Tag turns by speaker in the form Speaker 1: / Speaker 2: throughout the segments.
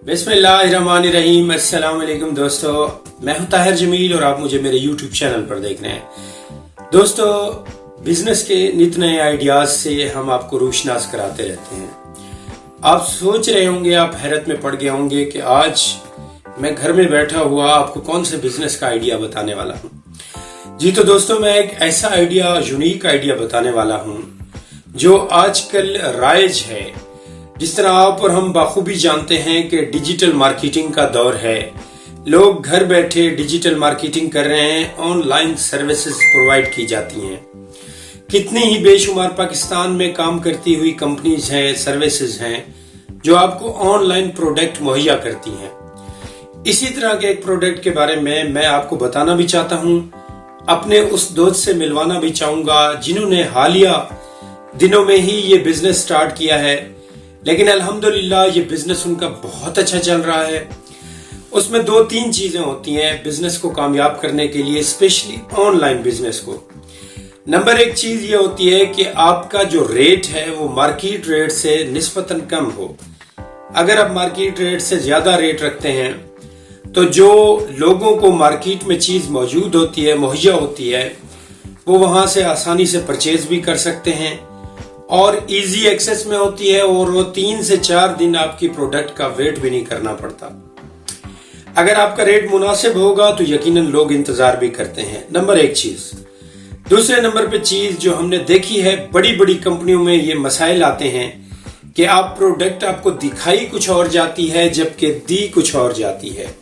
Speaker 1: बिस्मिल्लाहिर्रहमानिर्रहीम। अस्सलाम वालेकुम दोस्तों, मैं हूं ताहिर जमील और आप मुझे मेरे यूट्यूब चैनल पर देख रहे हैं। दोस्तों, बिजनेस के नित नए आइडियाज से हम आपको रोशनास कराते रहते हैं। आप सोच रहे होंगे, आप हैरत में पड़ गए होंगे कि आज मैं घर में बैठा हुआ आपको कौन से बिजनेस का आइडिया बताने वाला हूं। जी तो दोस्तों, मैं एक ऐसा आइडिया, यूनिक आइडिया बताने वाला हूं जो आजकल राइज है। जिस तरह आप और हम बाखूबी जानते हैं कि डिजिटल मार्केटिंग का दौर है, लोग घर बैठे डिजिटल मार्केटिंग कर रहे हैं, ऑनलाइन सर्विसेज प्रोवाइड की जाती हैं। कितनी ही बेशुमार पाकिस्तान में काम करती हुई कंपनीज हैं, सर्विसेज हैं जो आपको ऑनलाइन प्रोडक्ट मुहैया करती हैं। इसी तरह के एक प्रोडक्ट के बारे में मैं आपको बताना भी चाहता हूं, अपने उस दोस्त से मिलवाना भी चाहूंगा जिन्होंने हालिया दिनों में ही ये बिजनेस स्टार्ट किया है, लेकिन अल्हम्दुलिल्लाह ये बिजनेस उनका बहुत अच्छा चल रहा है। उसमें 2-3 चीजें होती हैं बिजनेस को कामयाब करने के लिए, स्पेशली ऑनलाइन बिजनेस को। नंबर 1 चीज ये होती है कि आपका जो रेट है वो मार्केट रेट से निस्बतन कम हो। अगर आप मार्केट रेट से ज्यादा रेट रखते हैं तो जो लोगों को मार्केट में चीज मौजूद होती है, मुहैया होती है, वो वहां से आसानी से परचेज भी कर सकते हैं और इजी एक्सेस में होती है, और वो 3 से 4 दिन आपकी प्रोडक्ट का वेट भी नहीं करना पड़ता। अगर आपका रेट मुनासिब होगा तो यकीनन लोग इंतजार भी करते हैं। नंबर 1 चीज। दूसरे नंबर पे चीज जो हमने देखी है, बड़ी बड़ी कंपनियों में ये मसाइल आते हैं कि आप प्रोडक्ट आपको दिखाई कुछ और जाती है जबकि दी कुछ और जाती है।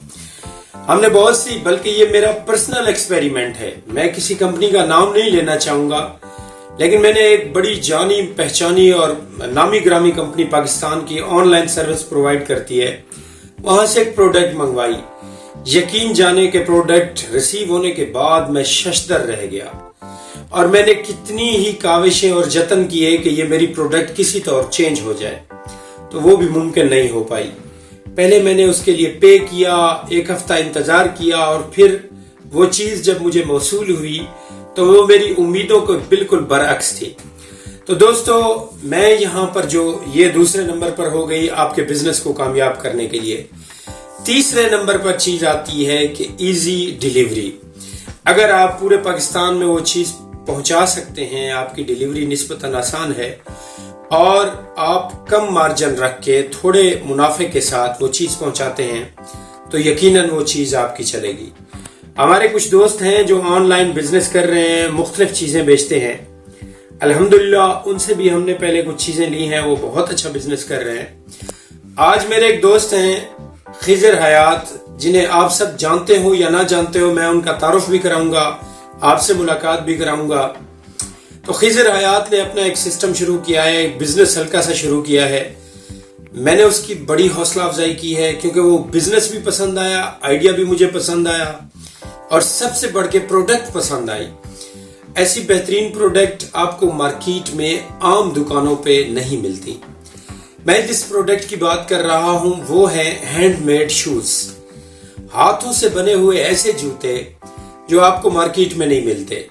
Speaker 1: हमने बहुत सी, बल्कि ये मेरा पर्सनल एक्सपेरिमेंट है, मैं किसी कंपनी का नाम नहीं लेना चाहूंगा, लेकिन मैंने एक बड़ी जानी पहचानी और नामी ग्रामी कंपनी पाकिस्तान की ऑनलाइन सर्विस प्रोवाइड करती है, वहां से एक प्रोडक्ट मंगवाई। यकीन जाने के प्रोडक्ट रिसीव होने के बाद मैं शशदर रह गया और मैंने कितनी ही काविशें और जतन किए कि ये मेरी प्रोडक्ट किसी तौर चेंज हो जाए, तो वो भी मुमकिन नहीं हो पाई। पहले मैंने उसके लिए पे किया, 1 हफ्ता इंतजार किया और फिर वो चीज जब मुझे मौसूल हुई तो वो मेरी उम्मीदों को बिल्कुल बरअक्स थी। तो दोस्तों, मैं यहाँ पर जो ये दूसरे नंबर पर हो गई आपके बिजनेस को कामयाब करने के लिए। तीसरे नंबर पर चीज आती है कि इजी डिलीवरी। अगर आप पूरे पाकिस्तान में वो चीज पहुंचा सकते हैं, आपकी डिलीवरी निस्बतन आसान है और आप कम मार्जिन रख के थोड़े मुनाफे के साथ वो चीज पहुंचाते हैं, तो यकीनन वो चीज आपकी चलेगी। हमारे कुछ दोस्त हैं जो ऑनलाइन बिजनेस कर रहे हैं, मुख्तलिफ चीजें बेचते हैं। अल्हम्दुलिल्लाह उनसे भी हमने पहले कुछ चीजें ली हैं, वो बहुत अच्छा बिजनेस कर रहे हैं। आज मेरे एक दोस्त हैं खिजर हयात, जिन्हें आप सब जानते हो या ना जानते हो, मैं उनका तारुफ भी कराऊंगा, आपसे मुलाकात भी कराऊंगा। तो खिजर हयात ने अपना एक सिस्टम शुरू किया है, एक बिजनेस हल्का सा शुरू किया है। मैंने उसकी बड़ी हौसला अफजाई की है क्योंकि वो बिजनेस भी पसंद आया, आइडिया भी मुझे पसंद आया और सबसे बढ़ के प्रोडक्ट पसंद आई। ऐसी बेहतरीन प्रोडक्ट आपको मार्केट में आम दुकानों पे नहीं मिलती। मैं जिस प्रोडक्ट की बात कर रहा हूं वो है हैंडमेड शूज, हाथों से बने हुए ऐसे जूते जो आपको मार्केट में नहीं मिलते।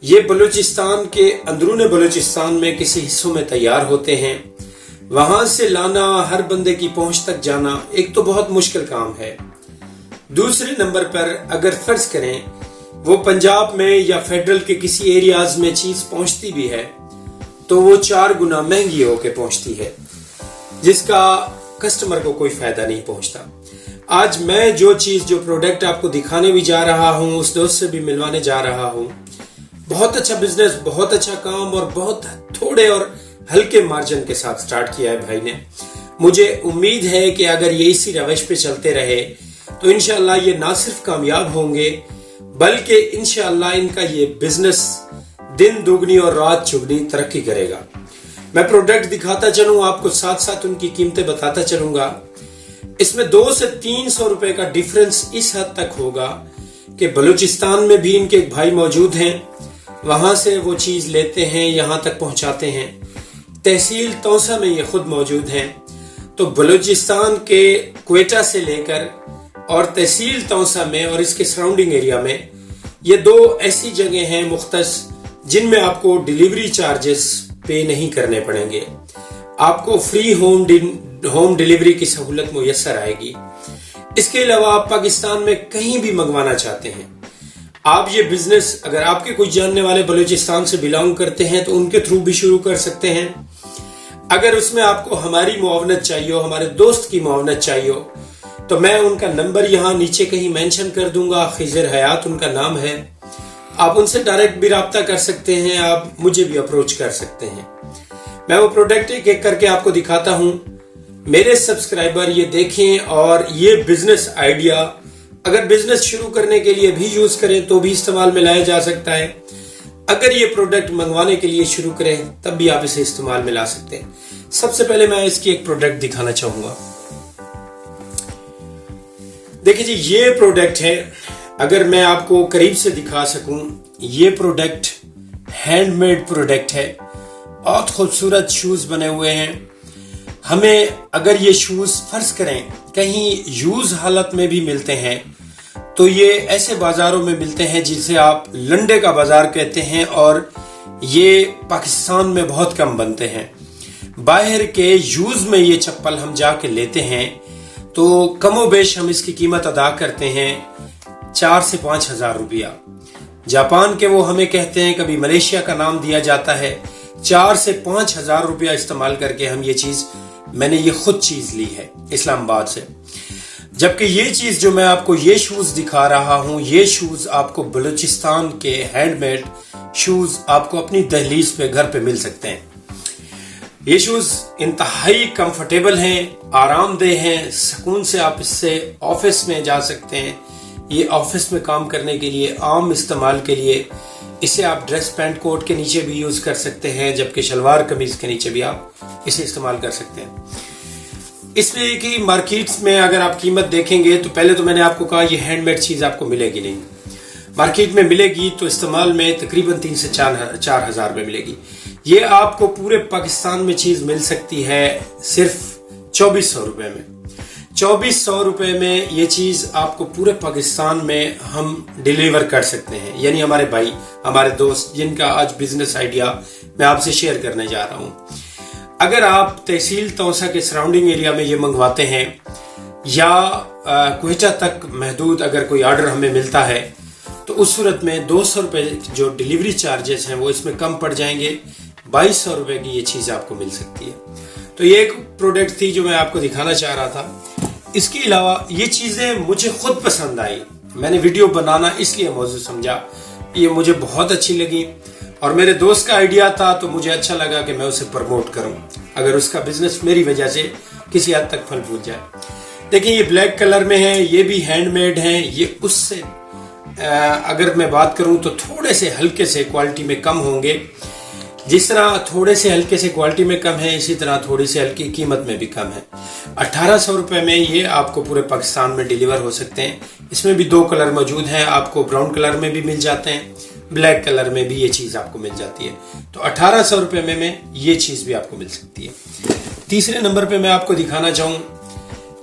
Speaker 1: ये बलूचिस्तान के अंदरूने बलूचिस्तान में किसी हिस्सों में तैयार होते हैं, वहां से लाना, हर बंदे की पहुंच तक जाना एक तो बहुत मुश्किल काम है। दूसरे नंबर पर अगर फर्ज करें वो पंजाब में या फेडरल के किसी एरियाज में चीज पहुंचती भी है तो वो 4 गुना महंगी होके पहुंचती है, जिसका कस्टमर को कोई फायदा नहीं पहुंचता। आज मैं जो प्रोडक्ट आपको दिखाने भी जा रहा हूं, उस दोस्त से भी मिलवाने जा रहा हूं। बहुत अच्छा बिजनेस, बहुत अच्छा काम और बहुत थोड़े और हल्के मार्जिन के साथ स्टार्ट किया है भाई ने। मुझे उम्मीद है कि अगर ये इसी रवैश पे चलते रहे तो इंशाअल्लाह ये ना सिर्फ कामयाब होंगे, बल्कि इंशाअल्लाह इनका ये बिजनेस दिन दुगनी और रात चुगनी तरक्की करेगा। मैं प्रोडक्ट दिखाता चलूं आपको, साथ साथ उनकी कीमतें बताता चलूंगा। इसमें 200 से 300 रुपए का डिफरेंस इस हद तक होगा कि बलूचिस्तान में भी इनके एक भाई मौजूद हैं, वहां से वो चीज लेते हैं, यहां तक पहुंचाते हैं। तहसील तौसा में ये खुद मौजूद हैं, तो बलूचिस्तान के क्वेटा से लेकर और तहसील तौसा में और इसके सराउंडिंग एरिया में ये 2 ऐसी जगह हैं मुख्तस जिनमें आपको डिलीवरी चार्जेस पे नहीं करने पड़ेंगे। आपको फ्री होम होम डिलीवरी की सहूलत मुयस्सर आएगी। इसके अलावा आप पाकिस्तान में कहीं भी मंगवाना चाहते हैं, आप ये बिजनेस अगर आपके कुछ जानने वाले बलूचिस्तान से बिलोंग करते हैं तो उनके थ्रू भी शुरू कर सकते हैं। अगर उसमें आपको हमारी मुआवनत चाहिए हो, हमारे दोस्त की मुआवनत चाहिए हो, तो मैं उनका नंबर यहाँ नीचे कहीं मेंशन कर दूंगा। खिजर हयात उनका नाम है, आप उनसे डायरेक्ट भी राब्ता कर सकते हैं, आप मुझे भी अप्रोच कर सकते हैं। मैं वो प्रोडक्ट एक एक करके आपको दिखाता हूं। मेरे सब्सक्राइबर ये देखें और ये बिजनेस आइडिया अगर बिजनेस शुरू करने के लिए भी यूज करें तो भी इस्तेमाल में लाया जा सकता है। अगर ये प्रोडक्ट मंगवाने के लिए शुरू करें तब भी आप इसे इस्तेमाल में ला सकते हैं। सबसे पहले मैं इसकी एक प्रोडक्ट दिखाना चाहूंगा। देखिए जी, ये प्रोडक्ट है, अगर मैं आपको करीब से दिखा सकूं, ये प्रोडक्ट हैंडमेड प्रोडक्ट है। बहुत खूबसूरत शूज बने हुए हैं। हमें अगर ये शूज फर्ज करें कहीं यूज हालत में भी मिलते हैं तो ये ऐसे बाजारों में मिलते हैं जिसे आप लंडे का बाजार कहते हैं, और ये पाकिस्तान में बहुत कम बनते हैं। बाहर के यूज में ये चप्पल हम जाके लेते हैं तो कमोबेश हम इसकी कीमत अदा करते हैं 4 से 5 हजार रुपया। जापान के वो हमें कहते हैं, कभी मलेशिया का नाम दिया जाता है। 4 से 5 हजार रुपया इस्तेमाल करके हम ये चीज, मैंने ये खुद चीज ली है इस्लामाबाद से। जबकि ये चीज जो मैं आपको ये शूज दिखा रहा हूं, ये शूज आपको बलूचिस्तान के हैंडमेड शूज आपको अपनी दहलीज पे घर पे मिल सकते हैं। ये शूज इंतहाई कंफर्टेबल हैं, आरामदेह हैं, सुकून से आप इससे ऑफिस में जा सकते हैं। ये ऑफिस में काम करने के लिए, आम इस्तेमाल के लिए, इसे आप ड्रेस पैंट कोट के नीचे भी यूज कर सकते हैं, जबकि शलवार कमीज के नीचे भी आप इसे इस्तेमाल कर सकते हैं। इसमें की मार्केट्स में अगर आप कीमत देखेंगे तो पहले तो मैंने आपको कहा ये हैंडमेड चीज आपको मिलेगी नहीं। मार्केट में मिलेगी तो इस्तेमाल में तकरीबन 3 से 4 हजार में मिलेगी। ये आपको पूरे पाकिस्तान में चीज मिल सकती है सिर्फ 2400 रुपए में। 2400 रुपए में ये चीज आपको पूरे पाकिस्तान में हम डिलीवर कर सकते हैं। यानी हमारे भाई, हमारे दोस्त जिनका आज बिजनेस आइडिया मैं आपसे शेयर करने जा रहा हूं, अगर आप तहसील तौसा के सराउंडिंग एरिया में ये मंगवाते हैं या क्वेटा तक महदूद अगर कोई ऑर्डर हमें मिलता है तो उस सूरत में 200 रुपए जो डिलीवरी चार्जेस हैं वो इसमें कम पड़ जाएंगे। 2200 रुपए की ये चीज आपको मिल सकती है। तो ये एक प्रोडक्ट थी जो मैं आपको दिखाना चाह रहा था। इसके अलावा ये चीजें मुझे खुद पसंद आई, मैंने वीडियो बनाना इसलिए मौजूद समझा, ये मुझे बहुत अच्छी लगी और मेरे दोस्त का आइडिया था तो मुझे अच्छा लगा कि मैं उसे प्रमोट करूं, अगर उसका बिजनेस मेरी वजह से किसी हद तक फल फूल जाए। देखिए ये ब्लैक कलर में है, ये भी हैंडमेड है। ये उससे अगर मैं बात करूं तो थोड़े से हल्के से क्वालिटी में कम होंगे। जिस तरह थोड़े से हल्के से क्वालिटी में कम है, इसी तरह थोड़ी सी हल्की कीमत में भी कम है। 1800 रुपए में ये आपको पूरे पाकिस्तान में डिलीवर हो सकते हैं। इसमें भी 2 कलर मौजूद हैं, आपको ब्राउन कलर में भी मिल जाते हैं, ब्लैक कलर में भी ये चीज आपको मिल जाती है। तो 1800 रुपए में ये चीज भी आपको मिल सकती है। तीसरे नंबर पे मैं आपको दिखाना चाहूँ,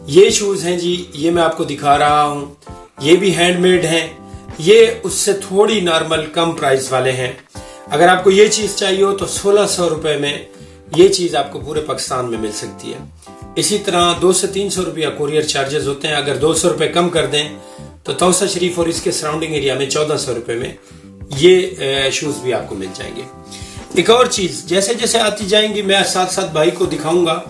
Speaker 1: ये शूज हैं जी, ये मैं आपको दिखा रहा हूँ। ये भी हैंडमेड हैं, ये उससे थोड़ी नॉर्मल कम प्राइस वाले हैं। अगर आपको ये चीज चाहिए हो तो 1600 रुपए में ये चीज आपको पूरे पाकिस्तान में मिल सकती है। इसी तरह 200 से 300 रुपया कोरियर चार्जेस होते हैं। अगर 200 रुपए कम कर दें तो तौसा शरीफ और इसके सराउंडिंग एरिया में 1400 रुपए में ये शूज भी आपको मिल जाएंगे। एक और चीज जैसे जैसे आती जाएंगी मैं साथ साथ भाई को दिखाऊंगा।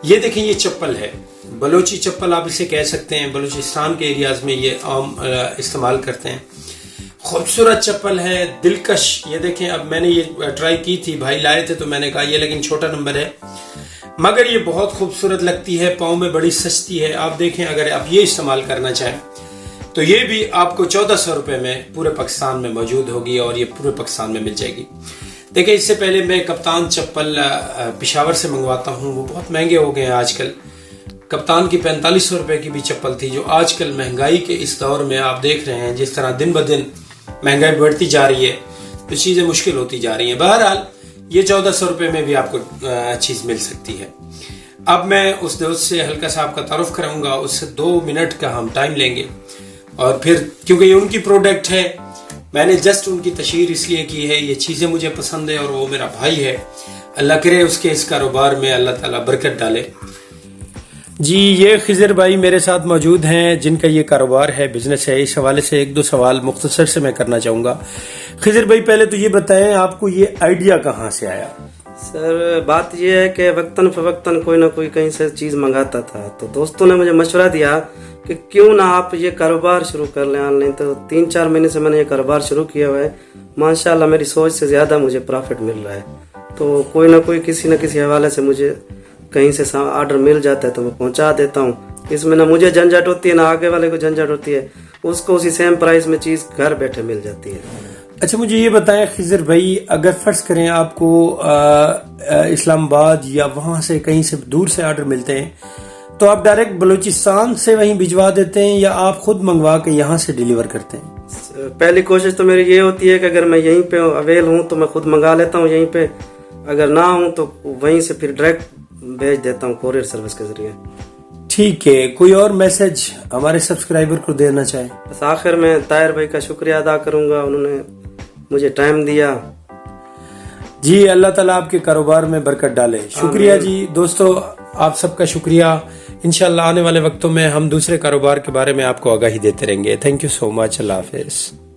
Speaker 1: ये देखें, ये चप्पल है, बलोची चप्पल आप इसे कह सकते हैं। बलूचिस्तान के एरियाज में ये आम इस्तेमाल करते हैं। खूबसूरत चप्पल है, दिलकश। ये देखें, अब मैंने ये ट्राई की थी, भाई लाए थे तो मैंने कहा ये लेकिन छोटा नंबर है, मगर ये बहुत खूबसूरत लगती है, पाँव में बड़ी सस्ती है। आप देखें, अगर आप ये इस्तेमाल करना चाहें तो ये भी आपको 1400 रुपए में पूरे पाकिस्तान में मौजूद होगी और ये पूरे पाकिस्तान में मिल जाएगी। देखिए, इससे पहले मैं कप्तान चप्पल पेशावर से मंगवाता हूँ, वो बहुत महंगे हो गए हैं आजकल। कप्तान की 4500 रुपए की भी चप्पल थी, जो आजकल महंगाई के इस दौर में आप देख रहे हैं जिस तरह दिन ब दिन महंगाई बढ़ती जा रही है तो चीजें मुश्किल होती जा रही हैं। बहरहाल ये 1400 रुपए में भी आपको चीज मिल सकती है। अब मैं उस दोस्त से हल्का सा आपका तारुफ कराऊंगा, उससे 2 मिनट का हम टाइम लेंगे और फिर, क्योंकि ये उनकी प्रोडक्ट है, मैंने जस्ट उनकी तशहीर इसलिए की है, ये चीजें मुझे पसंद है और वो मेरा भाई है। अल्लाह करे उसके इस कारोबार में अल्लाह ताला बरकत डाले। جی یہ خضر بھائی میرے ساتھ موجود ہیں جن کا یہ کاروبار ہے، بزنس ہے. اس حوالے سے ایک دو سوال مختصر سے میں کرنا چاہوں گا. خضر بھائی پہلے تو یہ بتائیں آپ کو یہ آئیڈیا کہاں سے آیا؟
Speaker 2: سر بات یہ ہے کہ وقتاً فوقتاً کوئی نہ کوئی کہیں سے چیز منگاتا تھا، تو دوستوں نے مجھے مشورہ دیا کہ کیوں نہ آپ یہ کاروبار شروع کر لیں آن لائن. تو 3-4 مہینے سے میں نے یہ کاروبار شروع کیا ہوا ہے. ماشاءاللہ میری سوچ سے زیادہ مجھے پرافٹ مل رہا ہے. تو کوئی نہ کوئی کسی نہ کسی حوالے سے مجھے کہیں سے آرڈر مل جاتا ہے تو میں پہنچا دیتا ہوں. اس میں نہ مجھے جھنجھٹ ہوتی ہے نہ آگے والے کو جھنجھٹ ہوتی ہے، اس کو اسی سیم پرائز میں چیز گھر بیٹھے مل جاتی ہے.
Speaker 1: اچھا مجھے یہ بتائیں خضر بھائی، اگر فرض کریں آپ کو اسلام آباد یا وہاں سے کہیں سے دور سے آرڈر ملتے ہیں تو آپ ڈائریکٹ بلوچستان سے وہیں بھجوا دیتے ہیں یا آپ خود منگوا کے یہاں سے ڈیلیور کرتے ہیں؟
Speaker 2: پہلی کوشش تو میری یہ ہوتی ہے کہ اگر میں یہیں پہ اویل ہوں تو میں خود منگا لیتا ہوں یہیں پہ، اگر نہ ہوں تو وہیں سے پھر ڈائریکٹ بھیج دیتا ہوں کوریئر سروس کے ذریعے.
Speaker 1: ٹھیک ہے، کوئی اور میسج ہمارے سبسکرائبر کو دینا چاہیں؟
Speaker 2: بس آخر میں طاہر بھائی کا شکریہ ادا کروں گا، انہوں نے مجھے ٹائم دیا.
Speaker 1: جی اللہ تعالیٰ آپ کے کاروبار میں برکت ڈالے. شکریہ جی دوستو، آپ سب کا شکریہ. انشاءاللہ آنے والے وقتوں میں ہم دوسرے کاروبار کے بارے میں آپ کو آگاہی دیتے رہیں گے. تھینک یو سو مچ. اللہ حافظ.